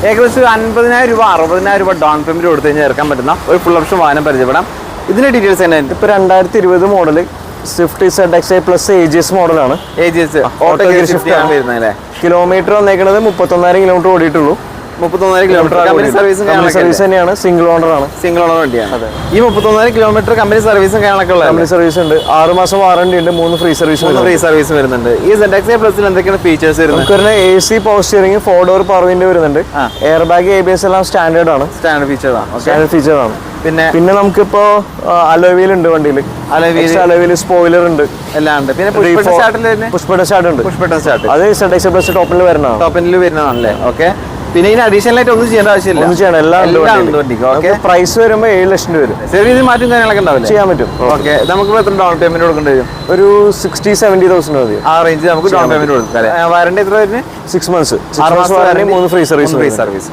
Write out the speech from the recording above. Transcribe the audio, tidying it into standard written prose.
ഏകദേശം 50,000 രൂപ 60,000 രൂപ ഡൗൺ പേയ്മെന്റ് കൊടുത്തു കഴിഞ്ഞാൽ ഇറക്കാൻ പറ്റുന്ന ഒരു ഫുൾ ഓപ്ഷൻ വാഹനം പരിചയപ്പെടാം. ഇതിന്റെ ഡീറ്റെയിൽസ് തന്നെ ഇപ്പോൾ 2020 model Swift ZXi plus AGS മോഡലാണ്. ഓട്ടോ ഗിയർ ഷിഫ്റ്റ് ആണ് വരുന്നത് അല്ലേ? കിലോമീറ്റർ വന്നേക്കുന്നത് 31,000 കിലോമീറ്റർ ഓടിയിട്ടുള്ളൂ. 31,000 കിലോമീറ്റർ സർവീസ് തന്നെയാണ്. സിംഗിൾ ഓണർ ആണ്. സിംഗിൾ ഓണർ വണ്ടിയാണ്. ഈ 31,000 കിലോമീറ്റർ കമ്പനി സർവീസും കാണാനൊക്കെ ഉള്ളത്. കമ്പനി സർവീസ് ഉണ്ട്. 6 മാസം വാറണ്ടി ഉണ്ട്. 3 ഫ്രീ സർവീസ് വരുന്നുണ്ട്. ഈ ZXi പ്ലസിൽ എന്തൊക്കെയാണ് ഫീച്ചേഴ്സ് വരുന്നത്? നമുക്ക് AC power steering, 4 door power window വരുന്നുണ്ട്. എയർ ബാഗ് ABS എല്ലാം സ്റ്റാൻഡേർഡ് ആണ്. സ്റ്റാൻഡേർഡ് ഫീച്ചർ ആണ്. പിന്നെ നമുക്കിപ്പോ അലോവീൽ ഉണ്ട് വണ്ടിയിൽ. അലോവീൽ സ്പോയിലർ ഉണ്ട്. എല്ലാം ഉണ്ട്. പിന്നെ പുഷ് ബട്ടൺ സ്റ്റാർട്ട് അത് ZXi പ്ലസ് ടോപ്പിൽ വരുന്നതാണല്ലേ? ഓക്കെ. പിന്നെ ഇതിന് അഡീഷണൽ ആയിട്ട് ഒന്നും ചെയ്യേണ്ട ആവശ്യമില്ല. എല്ലാം പ്രൈസ് വരുമ്പോൾ 7 ലക്ഷം രൂപ വരും. ചെറിയ മാറ്റം കാര്യങ്ങളൊക്കെ ഉണ്ടാവില്ല, ചെയ്യാൻ പറ്റും. ഓക്കെ. നമുക്ക് എത്ര ഡൗൺ പേയ്മെന്റ് കൊടുക്കേണ്ടി വരും? ഒരു 60,000-70,000 മതി. ആ റേഞ്ച് നമുക്ക് ഡൗൺ പേയ്മെന്റ് കൊടുക്കാം. വാറണ്ടി എത്ര വരുന്നത്? 6 months. 3 free service.